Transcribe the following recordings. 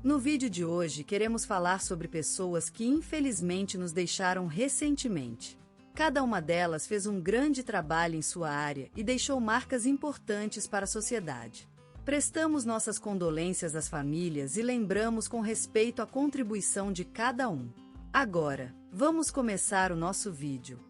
No vídeo de hoje queremos falar sobre pessoas que infelizmente nos deixaram recentemente. Cada uma delas fez um grande trabalho em sua área e deixou marcas importantes para a sociedade. Prestamos nossas condolências às famílias e lembramos com respeito a contribuição de cada um. Agora, vamos começar o nosso vídeo.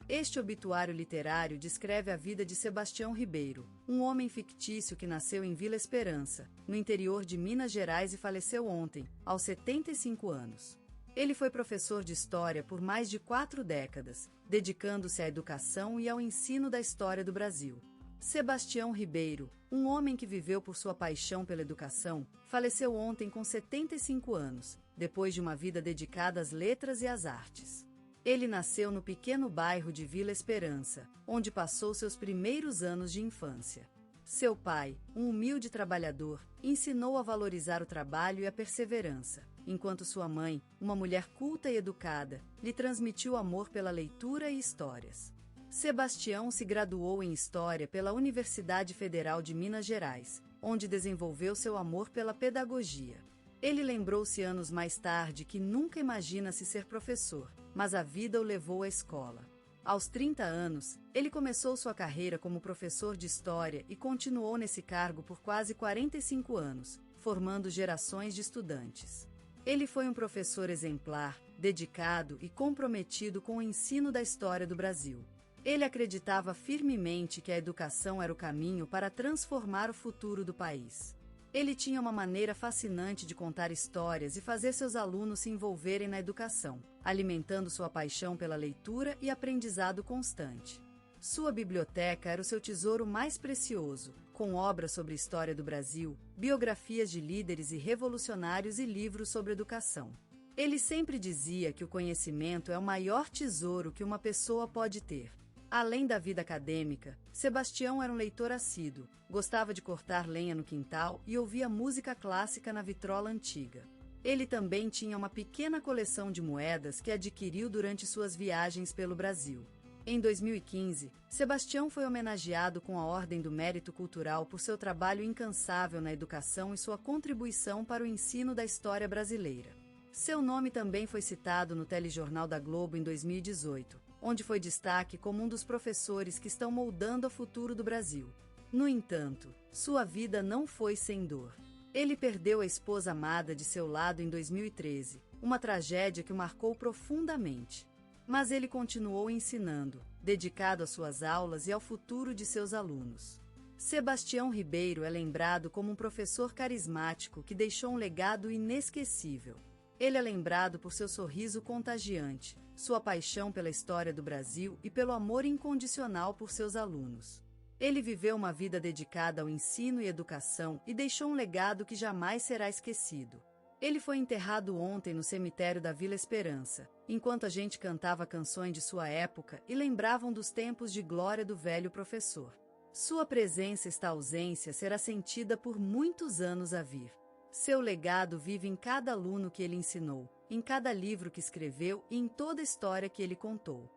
Este obituário literário descreve a vida de Sebastião Ribeiro, um homem fictício que nasceu em Vila Esperança, no interior de Minas Gerais e faleceu ontem, aos 75 anos. Ele foi professor de História por mais de 4 décadas, dedicando-se à educação e ao ensino da história do Brasil. Sebastião Ribeiro, um homem que viveu por sua paixão pela educação, faleceu ontem com 75 anos, depois de uma vida dedicada às letras e às artes. Ele nasceu no pequeno bairro de Vila Esperança, onde passou seus primeiros anos de infância. Seu pai, um humilde trabalhador, ensinou a valorizar o trabalho e a perseverança, enquanto sua mãe, uma mulher culta e educada, lhe transmitiu amor pela leitura e histórias. Sebastião se graduou em História pela Universidade Federal de Minas Gerais, onde desenvolveu seu amor pela pedagogia. Ele lembrou-se anos mais tarde que nunca imagina-se ser professor, mas a vida o levou à escola. Aos 30 anos, ele começou sua carreira como professor de História e continuou nesse cargo por quase 45 anos, formando gerações de estudantes. Ele foi um professor exemplar, dedicado e comprometido com o ensino da história do Brasil. Ele acreditava firmemente que a educação era o caminho para transformar o futuro do país. Ele tinha uma maneira fascinante de contar histórias e fazer seus alunos se envolverem na educação, alimentando sua paixão pela leitura e aprendizado constante. Sua biblioteca era o seu tesouro mais precioso, com obras sobre história do Brasil, biografias de líderes e revolucionários e livros sobre educação. Ele sempre dizia que o conhecimento é o maior tesouro que uma pessoa pode ter. Além da vida acadêmica, Sebastião era um leitor assíduo, gostava de cortar lenha no quintal e ouvia música clássica na vitrola antiga. Ele também tinha uma pequena coleção de moedas que adquiriu durante suas viagens pelo Brasil. Em 2015, Sebastião foi homenageado com a Ordem do Mérito Cultural por seu trabalho incansável na educação e sua contribuição para o ensino da história brasileira. Seu nome também foi citado no telejornal da Globo em 2018. Onde foi destaque como um dos professores que estão moldando o futuro do Brasil. No entanto, sua vida não foi sem dor. Ele perdeu a esposa amada de seu lado em 2013, uma tragédia que o marcou profundamente. Mas ele continuou ensinando, dedicado às suas aulas e ao futuro de seus alunos. Sebastião Ribeiro é lembrado como um professor carismático que deixou um legado inesquecível. Ele é lembrado por seu sorriso contagiante, sua paixão pela história do Brasil e pelo amor incondicional por seus alunos. Ele viveu uma vida dedicada ao ensino e educação e deixou um legado que jamais será esquecido. Ele foi enterrado ontem no cemitério da Vila Esperança, enquanto a gente cantava canções de sua época e lembravam dos tempos de glória do velho professor. Sua presença esta ausência será sentida por muitos anos a vir. Seu legado vive em cada aluno que ele ensinou, em cada livro que escreveu e em toda a história que ele contou.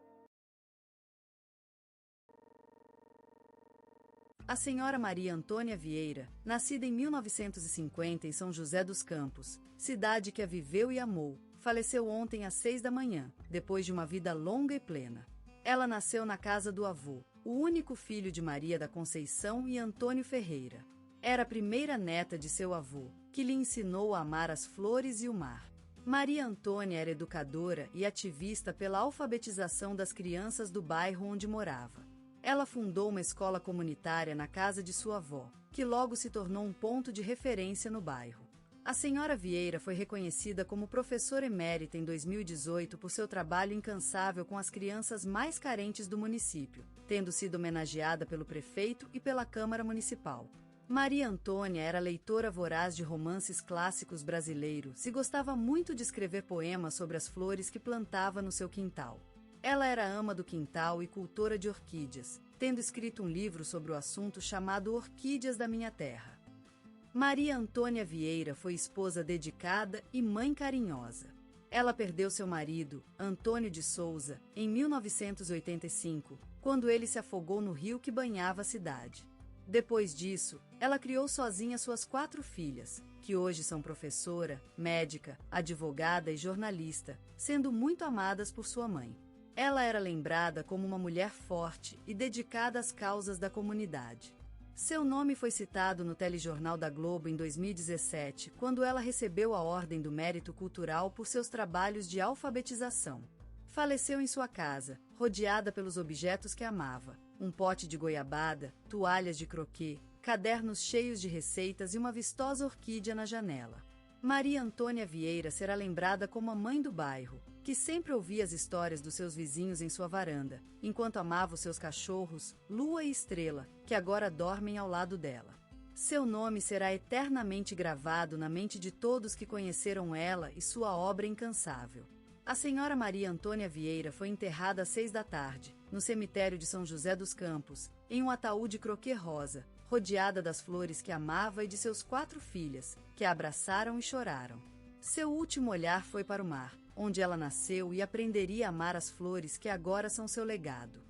A senhora Maria Antônia Vieira, nascida em 1950 em São José dos Campos, cidade que a viveu e amou, faleceu ontem às 6 da manhã, depois de uma vida longa e plena. Ela nasceu na casa do avô, o único filho de Maria da Conceição e Antônio Ferreira. Era a primeira neta de seu avô, que lhe ensinou a amar as flores e o mar. Maria Antônia era educadora e ativista pela alfabetização das crianças do bairro onde morava. Ela fundou uma escola comunitária na casa de sua avó, que logo se tornou um ponto de referência no bairro. A senhora Vieira foi reconhecida como professora emérita em 2018 por seu trabalho incansável com as crianças mais carentes do município, tendo sido homenageada pelo prefeito e pela Câmara Municipal. Maria Antônia era leitora voraz de romances clássicos brasileiros e gostava muito de escrever poemas sobre as flores que plantava no seu quintal. Ela era ama do quintal e cultora de orquídeas, tendo escrito um livro sobre o assunto chamado Orquídeas da Minha Terra. Maria Antônia Vieira foi esposa dedicada e mãe carinhosa. Ela perdeu seu marido, Antônio de Souza, em 1985, quando ele se afogou no rio que banhava a cidade. Depois disso, ela criou sozinha suas 4 filhas, que hoje são professora, médica, advogada e jornalista, sendo muito amadas por sua mãe. Ela era lembrada como uma mulher forte e dedicada às causas da comunidade. Seu nome foi citado no telejornal da Globo em 2017, quando ela recebeu a Ordem do Mérito Cultural por seus trabalhos de alfabetização. Faleceu em sua casa, rodeada pelos objetos que amava: um pote de goiabada, toalhas de croquet, cadernos cheios de receitas e uma vistosa orquídea na janela. Maria Antônia Vieira será lembrada como a mãe do bairro, que sempre ouvia as histórias dos seus vizinhos em sua varanda, enquanto amava os seus cachorros, Lua e Estrela, que agora dormem ao lado dela. Seu nome será eternamente gravado na mente de todos que conheceram ela e sua obra incansável. A senhora Maria Antônia Vieira foi enterrada às 6 da tarde, no cemitério de São José dos Campos, em um ataúde croquet rosa, rodeada das flores que amava e de seus 4 filhas, que a abraçaram e choraram. Seu último olhar foi para o mar, onde ela nasceu e aprenderia a amar as flores que agora são seu legado.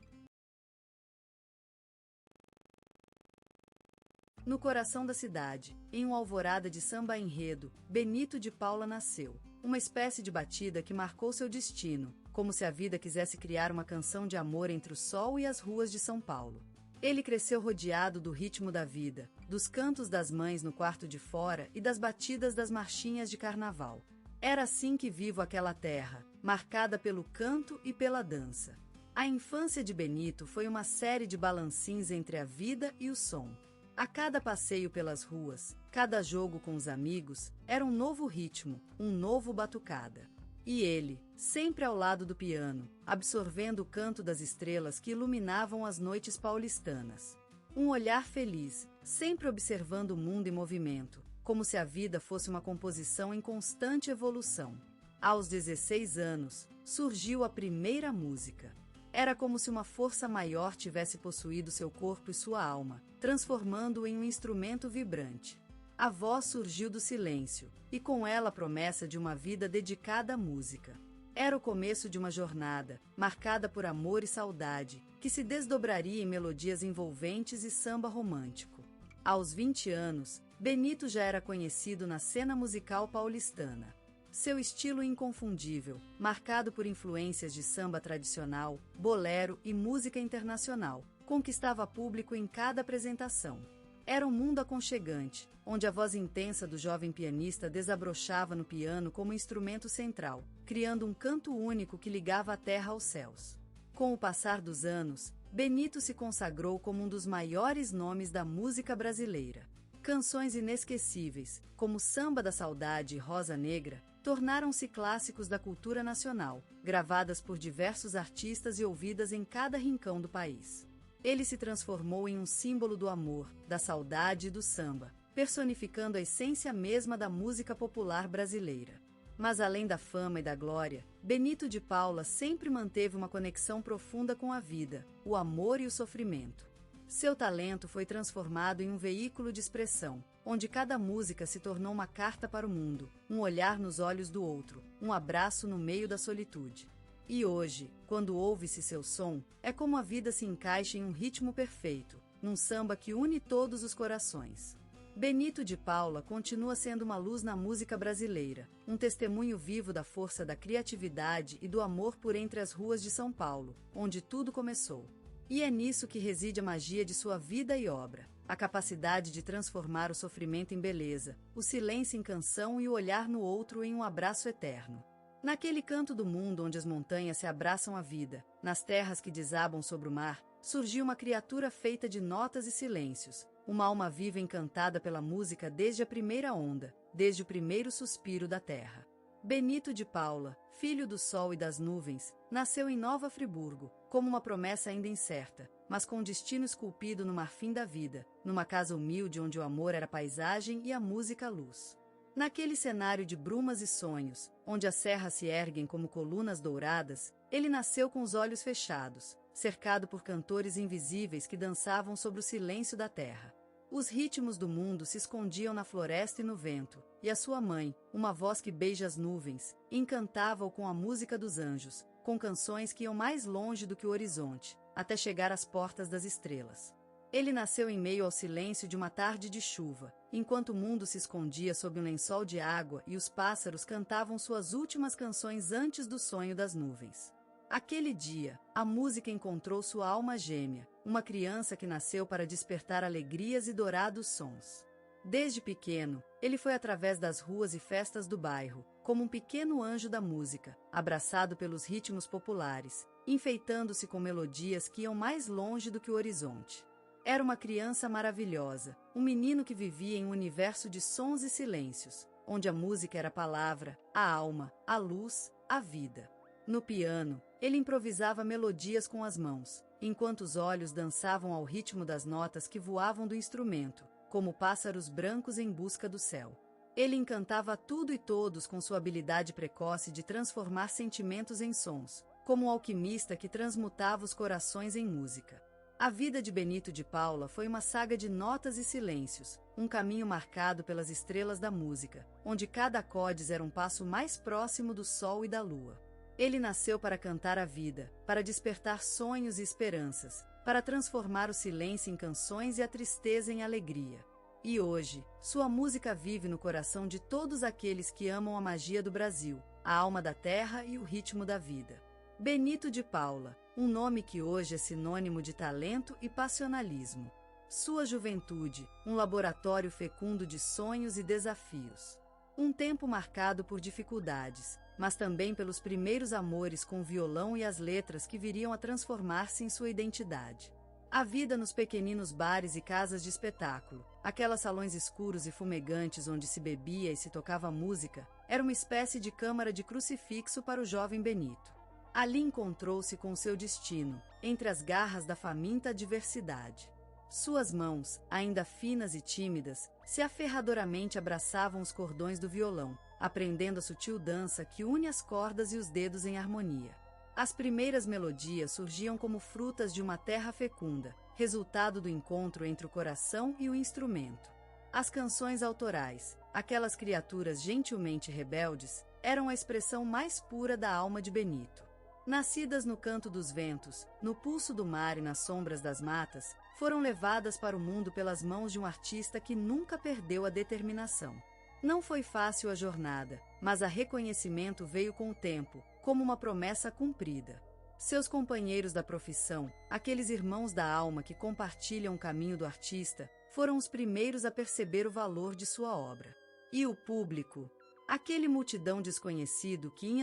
No coração da cidade, em uma alvorada de samba enredo, Benito de Paula nasceu, uma espécie de batida que marcou seu destino, como se a vida quisesse criar uma canção de amor entre o sol e as ruas de São Paulo. Ele cresceu rodeado do ritmo da vida, dos cantos das mães no quarto de fora e das batidas das marchinhas de carnaval. Era assim que vivo aquela terra, marcada pelo canto e pela dança. A infância de Benito foi uma série de balancins entre a vida e o som. A cada passeio pelas ruas, cada jogo com os amigos, era um novo ritmo, um novo batucada. E ele, sempre ao lado do piano, absorvendo o canto das estrelas que iluminavam as noites paulistanas. Um olhar feliz, sempre observando o mundo em movimento, como se a vida fosse uma composição em constante evolução. Aos 16 anos, surgiu a primeira música. Era como se uma força maior tivesse possuído seu corpo e sua alma, transformando-o em um instrumento vibrante. A voz surgiu do silêncio, e com ela a promessa de uma vida dedicada à música. Era o começo de uma jornada, marcada por amor e saudade, que se desdobraria em melodias envolventes e samba romântico. Aos 20 anos, Benito já era conhecido na cena musical paulistana. Seu estilo inconfundível, marcado por influências de samba tradicional, bolero e música internacional, conquistava público em cada apresentação. Era um mundo aconchegante, onde a voz intensa do jovem pianista desabrochava no piano como instrumento central, criando um canto único que ligava a terra aos céus. Com o passar dos anos, Benito se consagrou como um dos maiores nomes da música brasileira. Canções inesquecíveis, como Samba da Saudade e Rosa Negra, tornaram-se clássicos da cultura nacional, gravadas por diversos artistas e ouvidas em cada rincão do país. Ele se transformou em um símbolo do amor, da saudade e do samba, personificando a essência mesma da música popular brasileira. Mas além da fama e da glória, Benito de Paula sempre manteve uma conexão profunda com a vida, o amor e o sofrimento. Seu talento foi transformado em um veículo de expressão, onde cada música se tornou uma carta para o mundo, um olhar nos olhos do outro, um abraço no meio da solitude. E hoje, quando ouve-se seu som, é como a vida se encaixa em um ritmo perfeito, num samba que une todos os corações. Benito de Paula continua sendo uma luz na música brasileira, um testemunho vivo da força da criatividade e do amor por entre as ruas de São Paulo, onde tudo começou. E é nisso que reside a magia de sua vida e obra, a capacidade de transformar o sofrimento em beleza, o silêncio em canção e o olhar no outro em um abraço eterno. Naquele canto do mundo onde as montanhas se abraçam à vida, nas terras que desabam sobre o mar, surgiu uma criatura feita de notas e silêncios, uma alma viva encantada pela música desde a primeira onda, desde o primeiro suspiro da terra. Benito de Paula, filho do sol e das nuvens, nasceu em Nova Friburgo, como uma promessa ainda incerta, mas com um destino esculpido no marfim da vida, numa casa humilde onde o amor era paisagem e a música luz. Naquele cenário de brumas e sonhos, onde as serras se erguem como colunas douradas, ele nasceu com os olhos fechados, cercado por cantores invisíveis que dançavam sobre o silêncio da terra. Os ritmos do mundo se escondiam na floresta e no vento, e a sua mãe, uma voz que beija as nuvens, encantava-o com a música dos anjos, com canções que iam mais longe do que o horizonte, até chegar às portas das estrelas. Ele nasceu em meio ao silêncio de uma tarde de chuva, enquanto o mundo se escondia sob um lençol de água e os pássaros cantavam suas últimas canções antes do sonho das nuvens. Aquele dia, a música encontrou sua alma gêmea, uma criança que nasceu para despertar alegrias e dourados sons. Desde pequeno, ele foi através das ruas e festas do bairro, como um pequeno anjo da música, abraçado pelos ritmos populares, enfeitando-se com melodias que iam mais longe do que o horizonte. Era uma criança maravilhosa, um menino que vivia em um universo de sons e silêncios, onde a música era a palavra, a alma, a luz, a vida. No piano, ele improvisava melodias com as mãos, enquanto os olhos dançavam ao ritmo das notas que voavam do instrumento, como pássaros brancos em busca do céu. Ele encantava tudo e todos com sua habilidade precoce de transformar sentimentos em sons, como um alquimista que transmutava os corações em música. A vida de Benito de Paula foi uma saga de notas e silêncios, um caminho marcado pelas estrelas da música, onde cada acorde era um passo mais próximo do sol e da lua. Ele nasceu para cantar a vida, para despertar sonhos e esperanças, para transformar o silêncio em canções e a tristeza em alegria. E hoje, sua música vive no coração de todos aqueles que amam a magia do Brasil, a alma da terra e o ritmo da vida. Benito de Paula, um nome que hoje é sinônimo de talento e passionalismo. Sua juventude, um laboratório fecundo de sonhos e desafios. Um tempo marcado por dificuldades, mas também pelos primeiros amores com o violão e as letras que viriam a transformar-se em sua identidade. A vida nos pequeninos bares e casas de espetáculo, aquelas salões escuros e fumegantes onde se bebia e se tocava música, era uma espécie de câmara de crucifixo para o jovem Benito. Ali encontrou-se com seu destino, entre as garras da faminta adversidade. Suas mãos, ainda finas e tímidas, se aferradoramente abraçavam os cordões do violão, aprendendo a sutil dança que une as cordas e os dedos em harmonia. As primeiras melodias surgiam como frutas de uma terra fecunda, resultado do encontro entre o coração e o instrumento. As canções autorais, aquelas criaturas gentilmente rebeldes, eram a expressão mais pura da alma de Benito. Nascidas no canto dos ventos, no pulso do mar e nas sombras das matas, foram levadas para o mundo pelas mãos de um artista que nunca perdeu a determinação. Não foi fácil a jornada, mas o reconhecimento veio com o tempo, como uma promessa cumprida. Seus companheiros da profissão, aqueles irmãos da alma que compartilham o caminho do artista, foram os primeiros a perceber o valor de sua obra. E o público? Aquele multidão desconhecido que em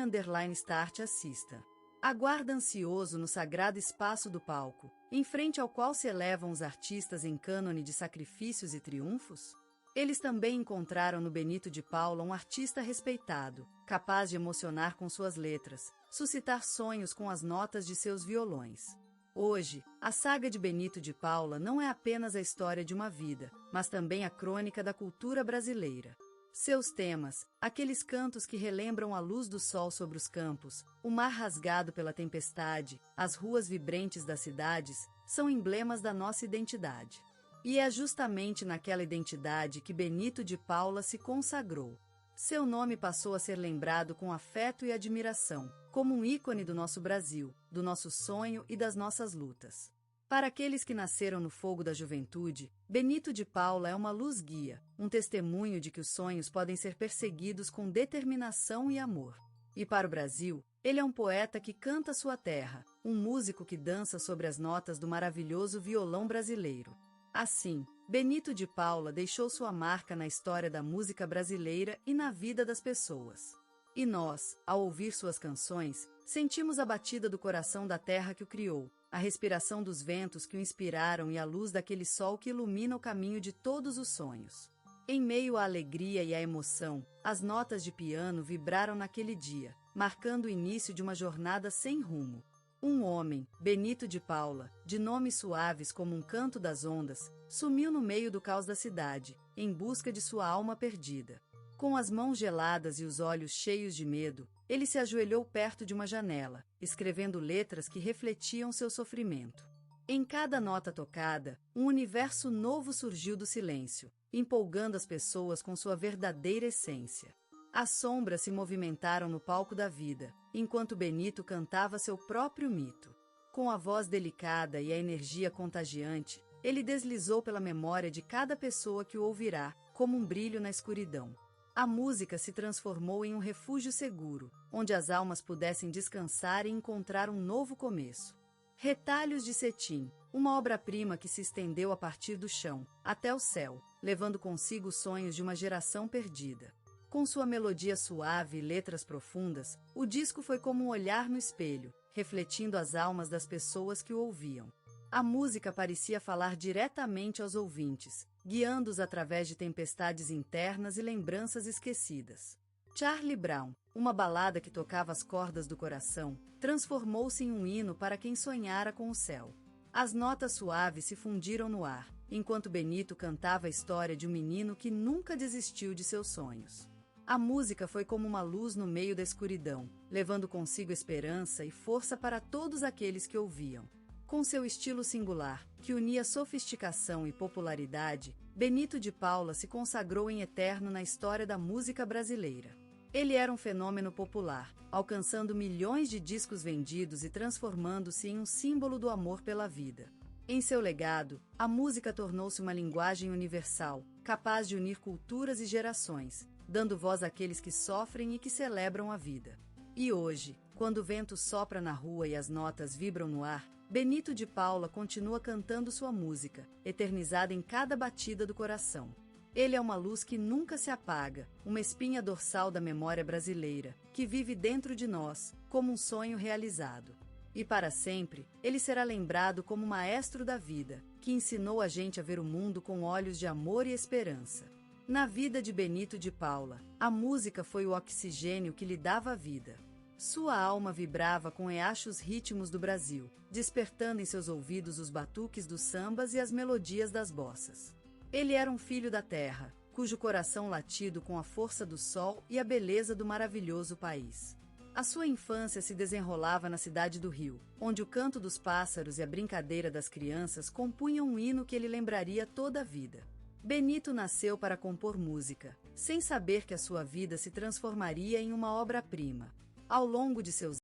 _start assista. Aguarda ansioso no sagrado espaço do palco, em frente ao qual se elevam os artistas em cânone de sacrifícios e triunfos? Eles também encontraram no Benito de Paula um artista respeitado, capaz de emocionar com suas letras, suscitar sonhos com as notas de seus violões. Hoje, a saga de Benito de Paula não é apenas a história de uma vida, mas também a crônica da cultura brasileira. Seus temas, aqueles cantos que relembram a luz do sol sobre os campos, o mar rasgado pela tempestade, as ruas vibrantes das cidades, são emblemas da nossa identidade. E é justamente naquela identidade que Benito de Paula se consagrou. Seu nome passou a ser lembrado com afeto e admiração, como um ícone do nosso Brasil, do nosso sonho e das nossas lutas. Para aqueles que nasceram no fogo da juventude, Benito de Paula é uma luz-guia, um testemunho de que os sonhos podem ser perseguidos com determinação e amor. E para o Brasil, ele é um poeta que canta sua terra, um músico que dança sobre as notas do maravilhoso violão brasileiro. Assim, Benito de Paula deixou sua marca na história da música brasileira e na vida das pessoas. E nós, ao ouvir suas canções, sentimos a batida do coração da terra que o criou, a respiração dos ventos que o inspiraram e a luz daquele sol que ilumina o caminho de todos os sonhos. Em meio à alegria e à emoção, as notas de piano vibraram naquele dia, marcando o início de uma jornada sem rumo. Um homem, Benito de Paula, de nomes suaves como um canto das ondas, sumiu no meio do caos da cidade, em busca de sua alma perdida. Com as mãos geladas e os olhos cheios de medo, ele se ajoelhou perto de uma janela, escrevendo letras que refletiam seu sofrimento. Em cada nota tocada, um universo novo surgiu do silêncio, empolgando as pessoas com sua verdadeira essência. As sombras se movimentaram no palco da vida, enquanto Benito cantava seu próprio mito. Com a voz delicada e a energia contagiante, ele deslizou pela memória de cada pessoa que o ouvirá, como um brilho na escuridão. A música se transformou em um refúgio seguro, onde as almas pudessem descansar e encontrar um novo começo. Retalhos de Cetim, uma obra-prima que se estendeu a partir do chão, até o céu, levando consigo os sonhos de uma geração perdida. Com sua melodia suave e letras profundas, o disco foi como um olhar no espelho, refletindo as almas das pessoas que o ouviam. A música parecia falar diretamente aos ouvintes, guiando-os através de tempestades internas e lembranças esquecidas. Charlie Brown, uma balada que tocava as cordas do coração, transformou-se em um hino para quem sonhara com o céu. As notas suaves se fundiram no ar, enquanto Benito cantava a história de um menino que nunca desistiu de seus sonhos. A música foi como uma luz no meio da escuridão, levando consigo esperança e força para todos aqueles que ouviam. Com seu estilo singular, que unia sofisticação e popularidade, Benito de Paula se consagrou em eterno na história da música brasileira. Ele era um fenômeno popular, alcançando milhões de discos vendidos e transformando-se em um símbolo do amor pela vida. Em seu legado, a música tornou-se uma linguagem universal, capaz de unir culturas e gerações, dando voz àqueles que sofrem e que celebram a vida. E hoje, quando o vento sopra na rua e as notas vibram no ar, Benito de Paula continua cantando sua música, eternizada em cada batida do coração. Ele é uma luz que nunca se apaga, uma espinha dorsal da memória brasileira, que vive dentro de nós, como um sonho realizado. E para sempre, ele será lembrado como maestro da vida, que ensinou a gente a ver o mundo com olhos de amor e esperança. Na vida de Benito de Paula, a música foi o oxigênio que lhe dava vida. Sua alma vibrava com eachos ritmos do Brasil, despertando em seus ouvidos os batuques dos sambas e as melodias das bossas. Ele era um filho da terra, cujo coração latido com a força do sol e a beleza do maravilhoso país. A sua infância se desenrolava na cidade do Rio, onde o canto dos pássaros e a brincadeira das crianças compunham um hino que ele lembraria toda a vida. Benito nasceu para compor música, sem saber que a sua vida se transformaria em uma obra-prima. Ao longo de seus